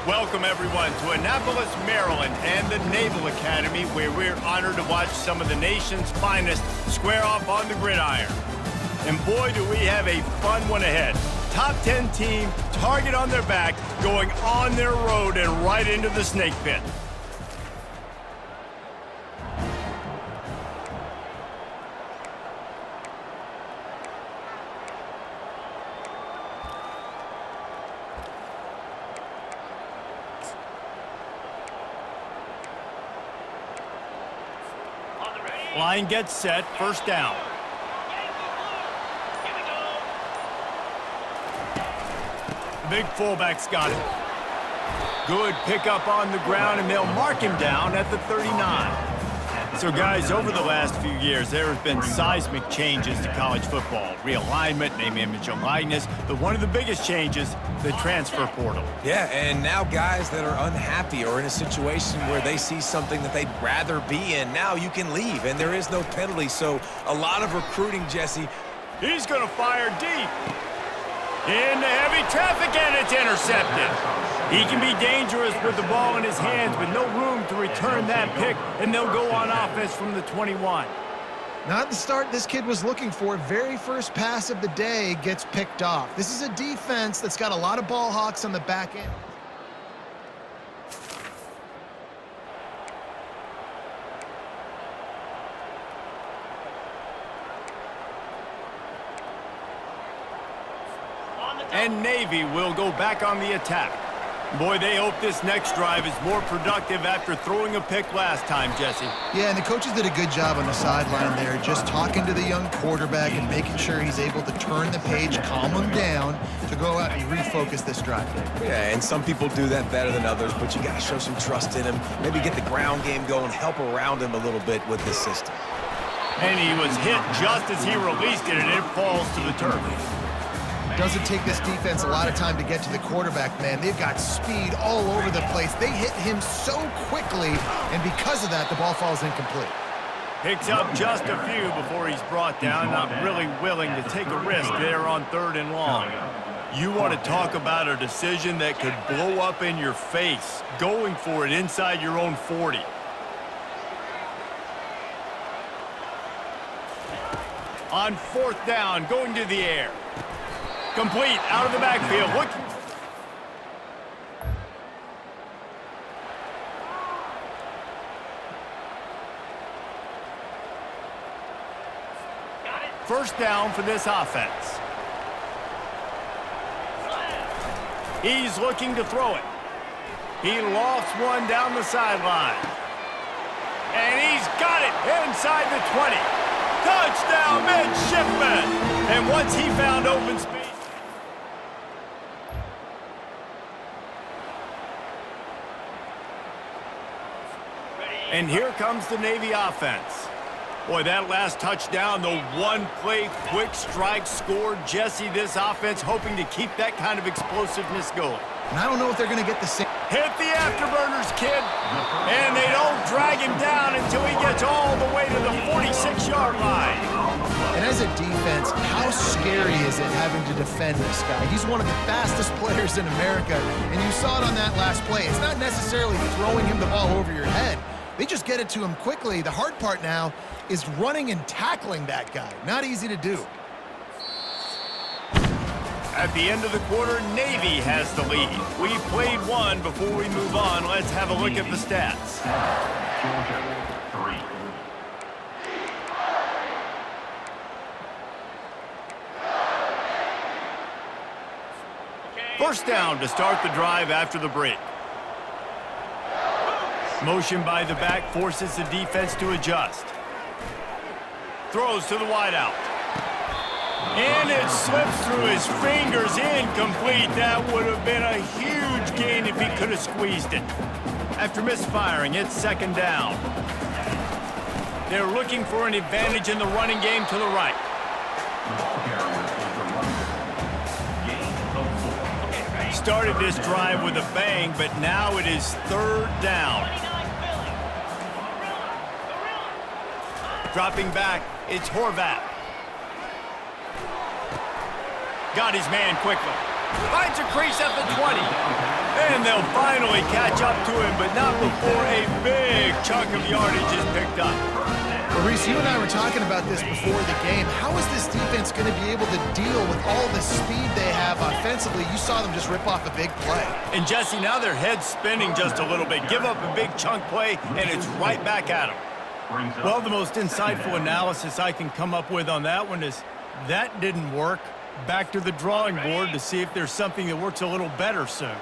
Welcome, everyone, to Annapolis, Maryland, and the Naval Academy, where we're honored to watch some of the nation's finest square off on the gridiron. And boy, do we have a fun one ahead. Top 10 team, target on their back, going on their road and right into the snake pit. Line gets set, first down. Big fullback's got it. Good pickup on the ground, and they'll mark him down at the 39. So, guys, over the last few years, there have been seismic changes to college football. Realignment, name, image, and likeness. But one of the biggest changes, the transfer portal. Yeah, and now guys that are unhappy or in a situation where they see something that they'd rather be in, now you can leave, and there is no penalty. So a lot of recruiting, Jesse. He's going to fire deep. Into heavy traffic, and it's intercepted. He can be dangerous with the ball in his hands, but no room to return that pick, and they'll go on offense from the 21. Not the start this kid was looking for. Very first pass of the day gets picked off. This is a defense that's got a lot of ball hawks on the back end. And Navy will go back on the attack. Boy, they hope this next drive is more productive after throwing a pick last time, Jesse. Yeah, and the coaches did a good job on the sideline there, just talking to the young quarterback and making sure he's able to turn the page, calm him down to go out and refocus this drive. Yeah, and some people do that better than others, but you got to show some trust in him, maybe get the ground game going, help around him a little bit with this system. And he was hit just as he released it, and it falls to the turf. Doesn't take this defense a lot of time to get to the quarterback, man. They've got speed all over the place. They hit him so quickly, and because of that, the ball falls incomplete. Picks up just a few before he's brought down, not really willing to take a risk there on 3rd and long. You want to talk about a decision that could blow up in your face, going for it inside your own 40. On 4th down, going to the air. Complete, out of the backfield. Look. First down for this offense. He's looking to throw it. He lofts one down the sideline. And he's got it inside the 20. Touchdown, Midshipmen! And once he found open space, and here comes the Navy offense. Boy, that last touchdown, the one-play quick strike score. Jesse, this offense hoping to keep that kind of explosiveness going. And I don't know if they're going to get the same. Hit the afterburners, kid. And they don't drag him down until he gets all the way to the 46-yard line. And as a defense, how scary is it having to defend this guy? He's one of the fastest players in America, and you saw it on that last play. It's not necessarily throwing him the ball over your head. They just get it to him quickly. The hard part now is running and tackling that guy. Not easy to do. At the end of the quarter, Navy has the lead. We've played one. Before we move on, let's have a look at the stats. First down to start the drive after the break. Motion by the back forces the defense to adjust. Throws to the wideout. And it slips through his fingers, incomplete. That would have been a huge gain if he could have squeezed it. After misfiring, it's 2nd down. They're looking for an advantage in the running game to the right. Started this drive with a bang, but now it is 3rd down. Dropping back, it's Horvath. Got his man quickly. Finds a crease at the 20. And they'll finally catch up to him, but not before a big chunk of yardage is picked up. Well, Reese, you and I were talking about this before the game. How is this defense going to be able to deal with all the speed they have offensively? You saw them just rip off a big play. And Jesse, now their head's spinning just a little bit. Give up a big chunk play, and it's right back at them. Well, the most insightful analysis I can come up with on that one is that didn't work. Back to the drawing board to see if there's something that works a little better soon.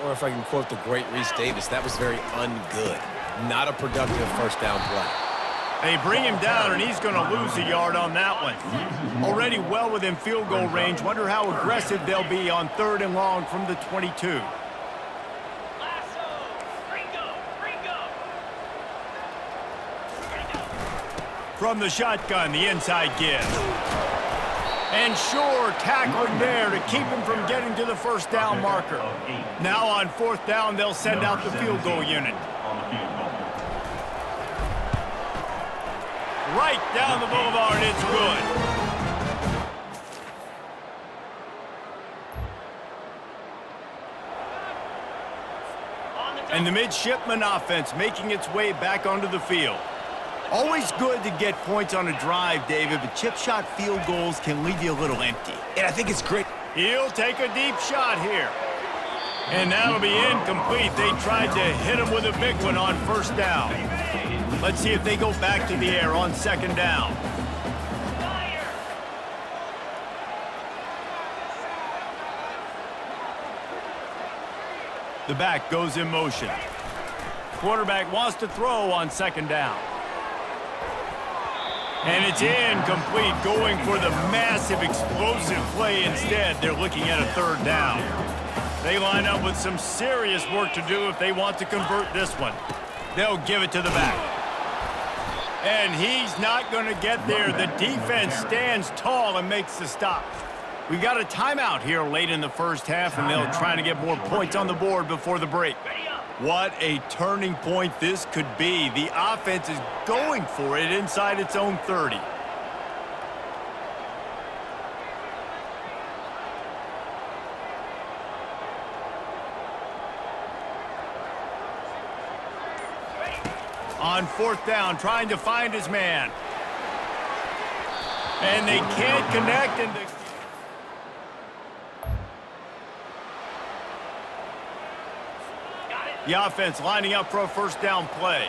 Or if I can quote the great Reese Davis, that was very ungood. Not a productive first down play. They bring him down, and he's going to lose a yard on that one. Already well within field goal range. Wonder how aggressive they'll be on 3rd and long from the 22. From the shotgun, the inside give. And sure, tackling there to keep him from getting to the first down marker. Now on 4th down, they'll send out the field goal unit. Right down the boulevard, it's good. And the Midshipmen offense making its way back onto the field. Always good to get points on a drive, David, but chip shot field goals can leave you a little empty. And I think it's great. He'll take a deep shot here. And that'll be incomplete. They tried to hit him with a big one on 1st down. Let's see if they go back to the air on 2nd down. The back goes in motion. Quarterback wants to throw on 2nd down. And it's incomplete, going for the massive explosive play instead. They're looking at a 3rd down. They line up with some serious work to do if they want to convert this one. They'll give it to the back. And he's not going to get there. The defense stands tall and makes the stop. We got a timeout here late in the first half, and they'll try to get more points on the board before the break. What a turning point this could be. The offense is going for it inside its own 30. On 4th down, trying to find his man. And they can't connect. And the offense lining up for a 1st down play.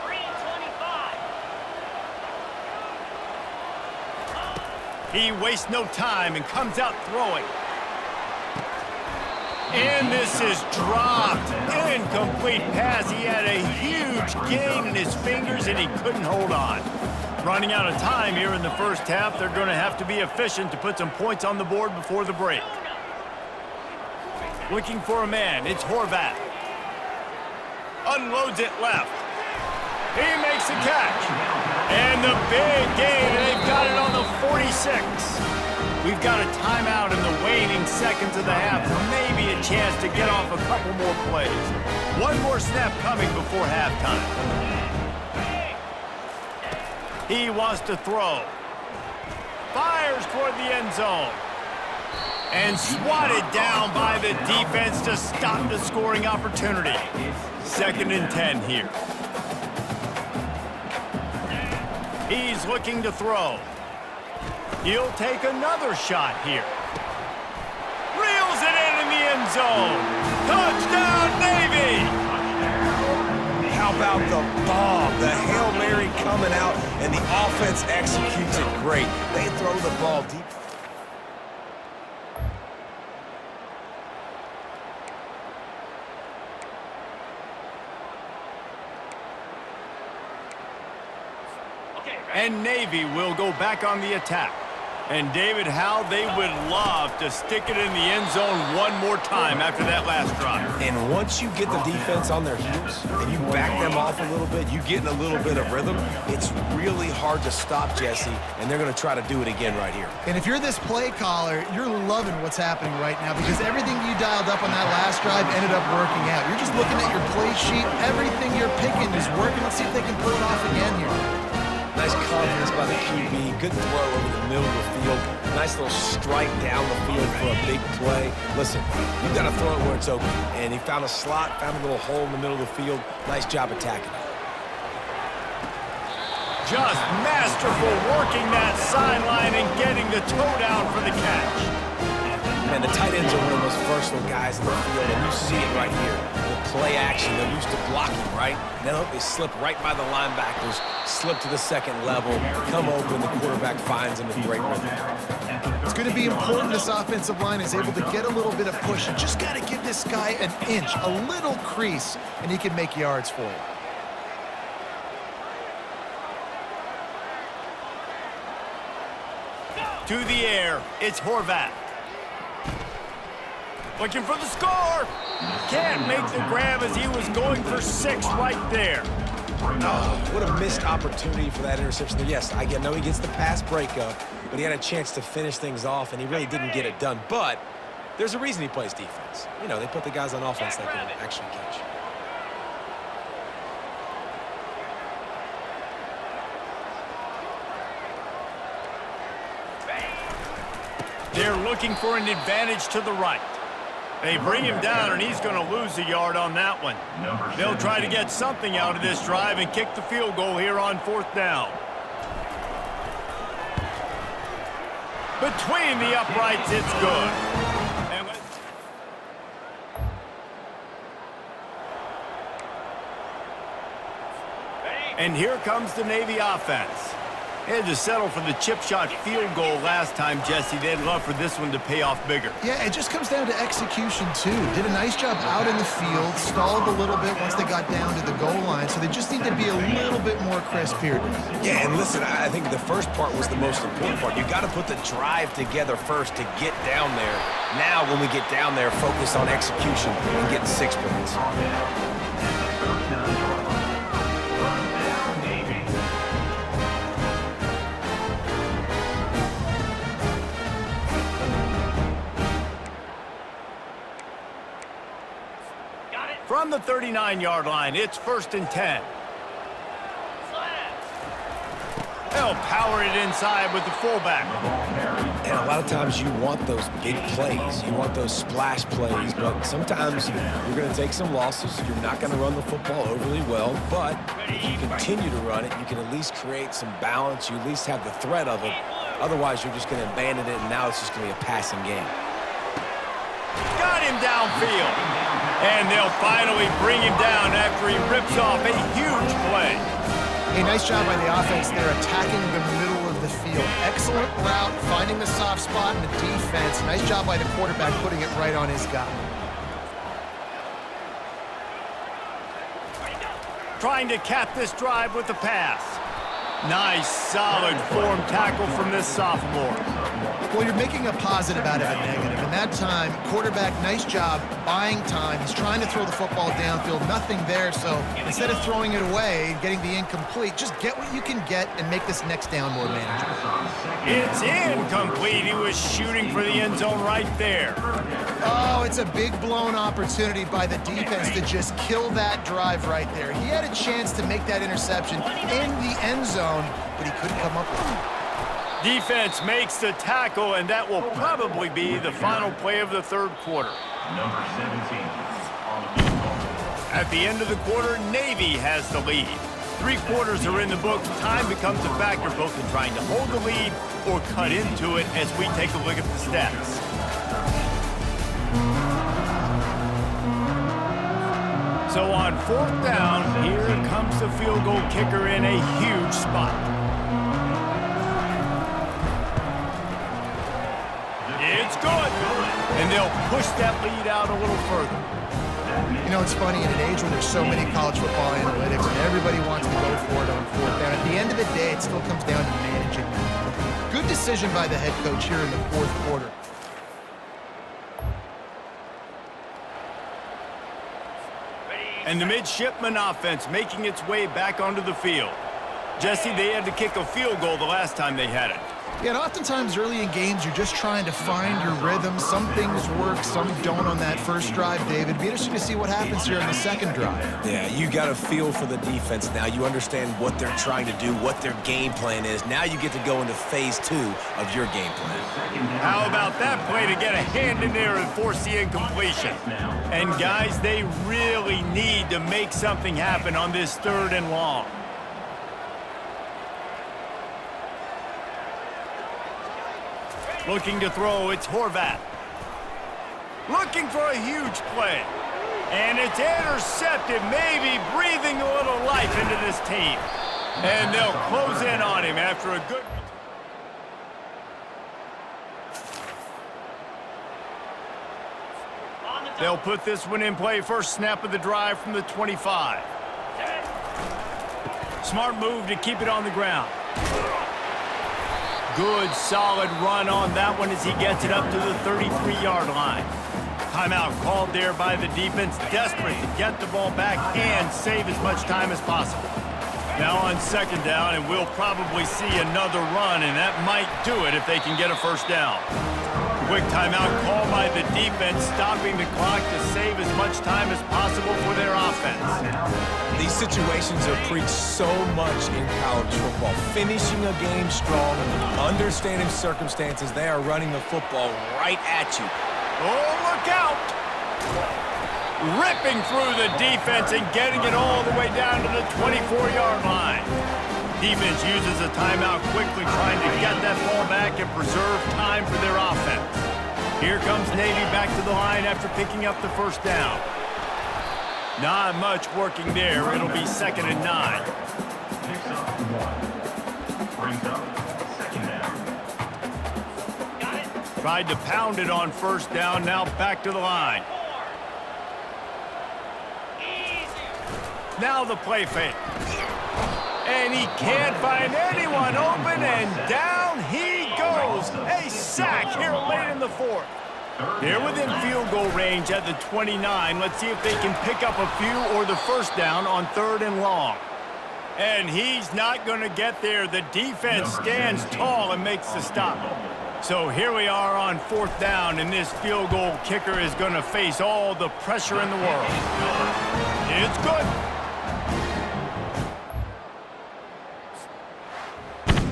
3:25. He wastes no time and comes out throwing. And this is dropped. Incomplete pass. He had a huge gain in his fingers, and he couldn't hold on. Running out of time here in the first half. They're going to have to be efficient to put some points on the board before the break. Looking for a man. It's Horvath. Unloads it left. He makes a catch. And the big gain, and they've got it on the 46. We've got a timeout in the waning seconds of the half. Maybe a chance to get off a couple more plays. One more snap coming before halftime. He wants to throw. Fires toward the end zone. And swatted down by the defense to stop the scoring opportunity. 2nd and 10 here. He's looking to throw. He'll take another shot here. Reels it in the end zone. Touchdown, Navy! How about the bomb? The Hail Mary coming out, and the offense executes it great. They throw the ball deep. And Navy will go back on the attack. And David, how they would love to stick it in the end zone one more time after that last drive. And once you get the defense on their heels and you back them off a little bit, you get in a little bit of rhythm, it's really hard to stop, Jesse, and they're going to try to do it again right here. And if you're this play caller, you're loving what's happening right now because everything you dialed up on that last drive ended up working out. You're just looking at your play sheet. Everything you're picking is working. Let's see if they can pull it off again here. Nice confidence by the QB. Good throw over the middle of the field. Nice little strike down the field for a big play. Listen, you got to throw it where it's open. And he found a slot, found a little hole in the middle of the field. Nice job attacking it. Just masterful working that sideline and getting the toe down for the catch. Man, the tight ends are one of the most versatile guys in the field, and you see it right here. The play action, they're used to blocking, right? Now they slip right by the linebackers, slip to the second level, come open, the quarterback finds them in great rhythm. It's going to be important this offensive line is able to get a little bit of push. You just got to give this guy an inch, a little crease, and he can make yards for you. To the air, it's Horvath. Looking for the score. Can't make the grab as he was going for 6 right there. Oh, what a missed opportunity for that interception. Yes, I know he gets the pass breakup, but he had a chance to finish things off, and he really didn't get it done. But there's a reason he plays defense. You know, they put the guys on offense that can actually catch. They're looking for an advantage to the right. They bring him down, and he's going to lose a yard on that one. They'll try to get something out of this drive and kick the field goal here on 4th down. Between the uprights, it's good. And here comes the Navy offense. They had to settle for the chip shot field goal last time, Jesse. They'd love for this one to pay off bigger. Yeah, it just comes down to execution, too. Did a nice job out in the field, stalled a little bit once they got down to the goal line, so they just need to be a little bit more crisp here. Yeah, and listen, I think the first part was the most important part. You got to put the drive together first to get down there. Now, when we get down there, focus on execution and getting 6 points. From the 39-yard line, it's 1st and 10. They'll power it inside with the fullback. And a lot of times you want those big plays. You want those splash plays, but sometimes you're going to take some losses. You're not going to run the football overly well, but if you continue to run it, you can at least create some balance. You at least have the threat of it. Otherwise, you're just going to abandon it, and now it's just going to be a passing game. Got him downfield. And they'll finally bring him down after he rips off a huge play. A nice job by the offense there, attacking the middle of the field. Excellent route, finding the soft spot in the defense. Nice job by the quarterback putting it right on his guy. Trying to cap this drive with the pass. Nice, solid form tackle from this sophomore. Well, you're making a positive out of a negative. And that time, quarterback, nice job buying time. He's trying to throw the football downfield. Nothing there, so instead of throwing it away and getting the incomplete, just get what you can get and make this next down more manageable. It's incomplete. He was shooting for the end zone right there. Oh, it's a big blown opportunity by the defense to just kill that drive right there. He had a chance to make that interception in the end zone, but he couldn't come up with it. Defense makes the tackle, and that will probably be the final play of the 3rd quarter. Number 17 on the field. At the end of the quarter, Navy has the lead. 3 quarters are in the books. Time becomes a factor both in trying to hold the lead or cut into it as we take a look at the stats. So on 4th down, here comes the field goal kicker in a huge spot. It's good. And they'll push that lead out a little further. You know, it's funny, in an age when there's so many college football analytics and everybody wants to go for it on 4th down, at the end of the day, it still comes down to managing that. Good decision by the head coach here in the 4th quarter. And the Midshipmen offense making its way back onto the field. Jesse, they had to kick a field goal the last time they had it. Yeah, and oftentimes early in games, you're just trying to find your rhythm. Some things work, some don't on that first drive, David. It'd be interesting to see what happens here in the second drive. Yeah, you got a feel for the defense now. You understand what they're trying to do, what their game plan is. Now you get to go into phase 2 of your game plan. How about that play to get a hand in there and force the incompletion? And guys, they really need to make something happen on this 3rd and long. Looking to throw, it's Horvath. Looking for a huge play. And it's intercepted, maybe breathing a little life into this team. And they'll close in on him after a good... They'll put this one in play. First snap of the drive from the 25. Smart move to keep it on the ground. Good, solid run on that one as he gets it up to the 33-yard line. Timeout called there by the defense, desperate to get the ball back and save as much time as possible. Now on 2nd down, and we'll probably see another run, and that might do it if they can get a first down. Quick timeout called by the defense, stopping the clock to save as much time as possible for their offense. These situations are preached so much in college football. Finishing a game strong, understanding circumstances. They are running the football right at you. Oh, look out! Ripping through the defense and getting it all the way down to the 24-yard line. Defense uses a timeout quickly, trying to get that ball back and preserve time for their offense. Here comes Navy back to the line after picking up the first down. Not much working there. It'll be 2nd and 9. Picks up 1. Brings up 2nd down. Tried to pound it on first down, now back to the line. Now the play fake. And he can't find anyone open, and down he goes. A sack here late in the 4th. They're within field goal range at the 29. Let's see if they can pick up a few or the first down on 3rd and long. And he's not going to get there. The defense stands tall and makes the stop. So here we are on 4th down, and this field goal kicker is going to face all the pressure in the world. It's good.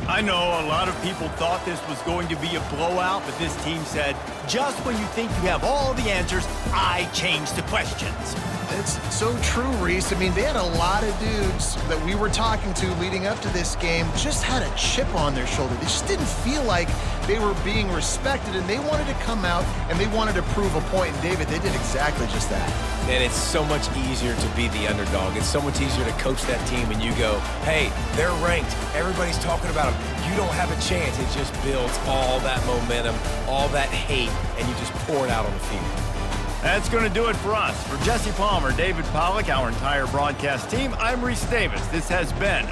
I know a lot of people thought this was going to be a blowout, but this team said, just when you think you have all the answers, I change the questions. It's so true, Reese. I mean, they had a lot of dudes that we were talking to leading up to this game just had a chip on their shoulder. They just didn't feel like they were being respected, and they wanted to come out and they wanted to prove a point. And David, they did exactly just that. And it's so much easier to be the underdog. It's so much easier to coach that team and you go, hey, they're ranked. Everybody's talking about them. You don't have a chance. It just builds all that momentum, all that hate, and you just pour it out on the field. That's going to do it for us. For Jesse Palmer, David Pollack, our entire broadcast team, I'm Reese Davis. This has been